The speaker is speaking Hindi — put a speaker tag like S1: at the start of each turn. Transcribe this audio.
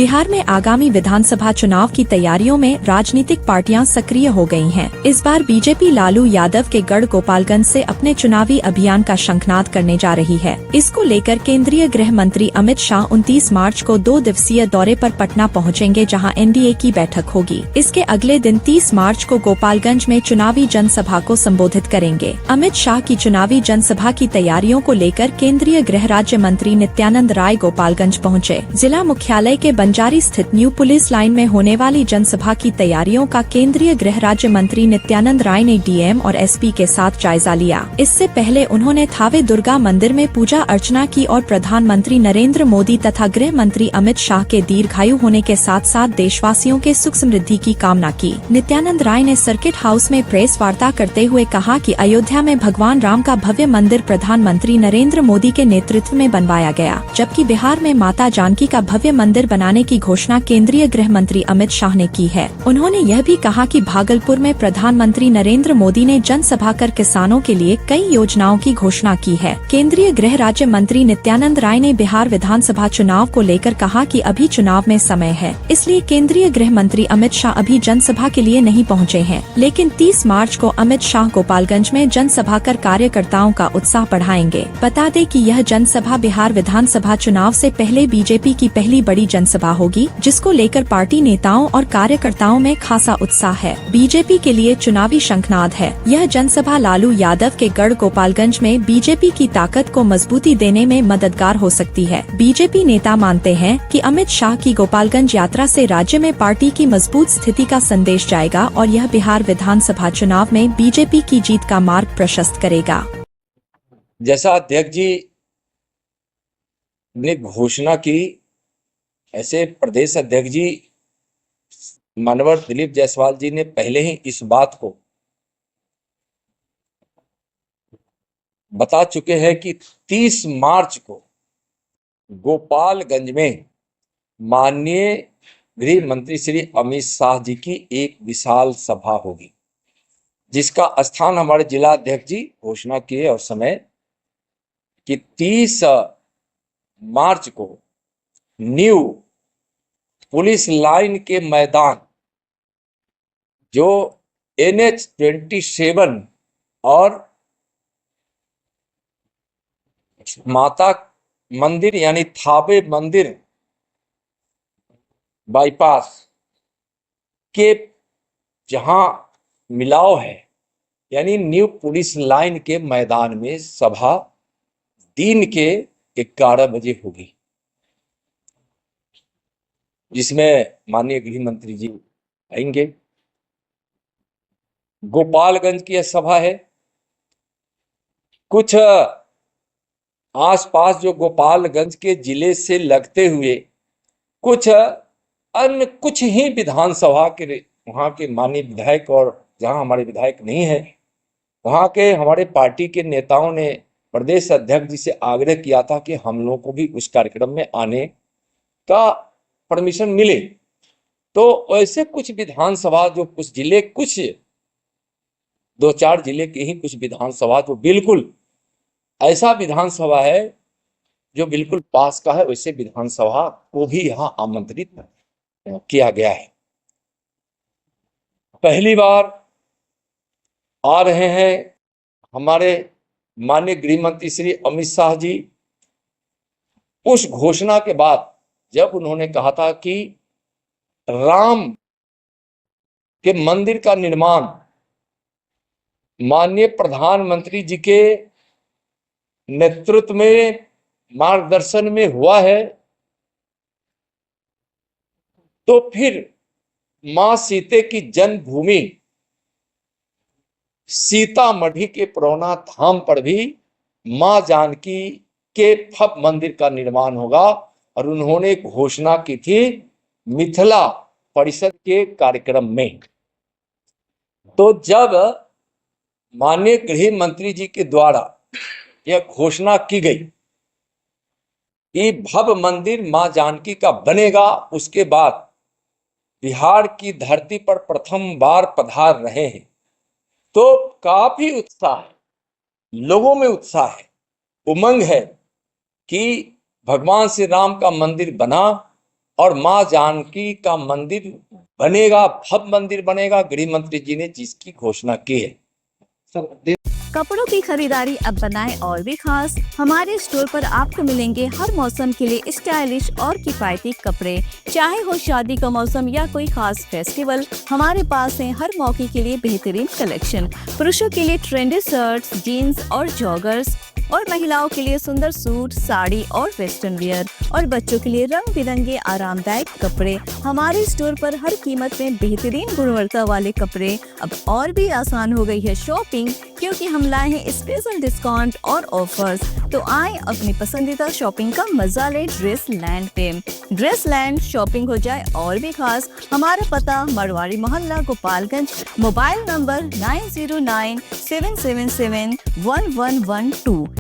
S1: बिहार में आगामी विधानसभा चुनाव की तैयारियों में राजनीतिक पार्टियां सक्रिय हो गई हैं। इस बार बीजेपी लालू यादव के गढ़ गोपालगंज से अपने चुनावी अभियान का शंखनाद करने जा रही है। इसको लेकर केंद्रीय गृह मंत्री अमित शाह 29 मार्च को 2 दिवसीय दौरे पर पटना पहुंचेंगे, जहां एनडीए की बैठक होगी। इसके अगले दिन 30 मार्च को गोपालगंज में चुनावी जनसभा को संबोधित करेंगे। अमित शाह की चुनावी जनसभा की तैयारियों को लेकर केंद्रीय गृह राज्य मंत्री नित्यानंद राय गोपालगंज पहुँचे। जिला मुख्यालय के बंजारी स्थित न्यू पुलिस लाइन में होने वाली जनसभा की तैयारियों का केंद्रीय गृह राज्य मंत्री नित्यानंद राय ने डीएम और एसपी के साथ जायजा लिया। इससे पहले उन्होंने थावे दुर्गा मंदिर में पूजा अर्चना की और प्रधानमंत्री नरेंद्र मोदी तथा गृह मंत्री अमित शाह के दीर्घायु होने के साथ साथ देशवासियों के सुख समृद्धि की कामना की। नित्यानंद राय ने सर्किट हाउस में प्रेस वार्ता करते हुए कहा कि अयोध्या में भगवान राम का भव्य मंदिर प्रधानमंत्री नरेंद्र मोदी के नेतृत्व में बनवाया गया, जबकि बिहार में माता जानकी का भव्य मंदिर बनाने की घोषणा केंद्रीय गृह मंत्री अमित शाह ने की है। उन्होंने यह भी कहा कि भागलपुर में प्रधानमंत्री नरेंद्र मोदी ने जनसभा कर किसानों के लिए कई योजनाओं की घोषणा की है। केंद्रीय गृह राज्य मंत्री नित्यानंद राय ने बिहार विधानसभा चुनाव को लेकर कहा कि अभी चुनाव में समय है, इसलिए केंद्रीय गृह मंत्री अमित शाह अभी जनसभा के लिए नहीं पहुंचे हैं, लेकिन 30 मार्च को अमित शाह गोपालगंज में जनसभा कर कार्यकर्ताओं का उत्साह बढ़ाएंगे। बता दें कि यह जनसभा बिहार विधानसभा चुनाव से पहले बीजेपी की पहली बड़ी जनसभा होगी, जिसको लेकर पार्टी नेताओं और कार्यकर्ताओं में खासा उत्साह है। बीजेपी के लिए चुनावी शंखनाद है। यह जनसभा लालू यादव के गढ़ गोपालगंज में बीजेपी की ताकत को मजबूती देने में मददगार हो सकती है। बीजेपी नेता मानते हैं कि अमित शाह की गोपालगंज यात्रा से राज्य में पार्टी की मजबूत स्थिति का संदेश जाएगा और यह बिहार विधानसभा चुनाव में बीजेपी की जीत का मार्ग प्रशस्त करेगा।
S2: जैसा अध्यक्ष जी ने घोषणा की, ऐसे प्रदेश अध्यक्ष जी मानवर दिलीप जायसवाल जी ने पहले ही इस बात को बता चुके हैं कि 30 मार्च को गोपालगंज में माननीय गृह मंत्री श्री अमित शाह जी की एक विशाल सभा होगी, जिसका स्थान हमारे जिला अध्यक्ष जी घोषणा किए और समय कि 30 मार्च को न्यू पुलिस लाइन के मैदान, जो NH-27 और माता मंदिर यानी थावे मंदिर बाईपास के जहां मिलाव है, यानी न्यू पुलिस लाइन के मैदान में सभा दिन के 11 बजे होगी, जिसमें माननीय गृह मंत्री जी आएंगे। गोपालगंज की यह सभा है। कुछ आसपास जो गोपालगंज के जिले से लगते हुए कुछ अन्य कुछ ही विधानसभा के वहां के माननीय विधायक, और जहां हमारे विधायक नहीं है वहां के हमारे पार्टी के नेताओं ने प्रदेश अध्यक्ष जी से आग्रह किया था कि हम लोगों को भी उस कार्यक्रम में आने का परमिशन मिले। तो ऐसे कुछ विधानसभा जो कुछ जिले, कुछ 2-4 जिले के ही कुछ विधानसभा जो बिल्कुल ऐसा विधानसभा है जो बिल्कुल पास का है, वैसे विधानसभा को भी यहां आमंत्रित किया गया है। पहली बार आ रहे हैं हमारे माननीय गृह मंत्री श्री अमित शाह जी। उस घोषणा के बाद जब उन्होंने कहा था कि राम के मंदिर का निर्माण माननीय प्रधानमंत्री जी के नेतृत्व में, मार्गदर्शन में हुआ है, तो फिर मां सीते की जन्मभूमि सीतामढ़ी के पुरौना धाम पर भी मां जानकी के भव्य मंदिर का निर्माण होगा। और उन्होंने घोषणा की थी मिथिला परिषद के कार्यक्रम में। तो जब माननीय गृह मंत्री जी के द्वारा यह घोषणा की गई कि भव्य मंदिर मां जानकी का बनेगा, उसके बाद बिहार की धरती पर प्रथम बार पधार रहे हैं, तो काफी उत्साह है, लोगों में उत्साह है, उमंग है कि भगवान श्री राम का मंदिर बना और मां जानकी का मंदिर बनेगा, भव्य मंदिर बनेगा, गृह मंत्री जी ने जिसकी घोषणा की है।
S3: कपड़ों की खरीदारी अब बनाएं और भी खास। हमारे स्टोर पर आपको मिलेंगे हर मौसम के लिए स्टाइलिश और किफायती कपड़े। चाहे हो शादी का मौसम या कोई खास फेस्टिवल, हमारे पास है हर मौके के लिए बेहतरीन कलेक्शन। पुरुषों के लिए ट्रेंडी शर्ट्स, जीन्स और जॉगर्स, और महिलाओं के लिए सुंदर सूट, साड़ी और वेस्टर्न वियर, और बच्चों के लिए रंग बिरंगे आरामदायक कपड़े। हमारे स्टोर पर हर कीमत में बेहतरीन गुणवत्ता वाले कपड़े। अब और भी आसान हो गई है शॉपिंग, क्योंकि हम लाए हैं स्पेशल डिस्काउंट और ऑफर्स। तो आए अपनी पसंदीदा शॉपिंग का मजा ले ड्रेस लैंड पे। ड्रेस लैंड शॉपिंग हो जाए और भी खास। हमारा पता मरवाड़ी मोहल्ला, गोपालगंज। Mobile number 9097771112।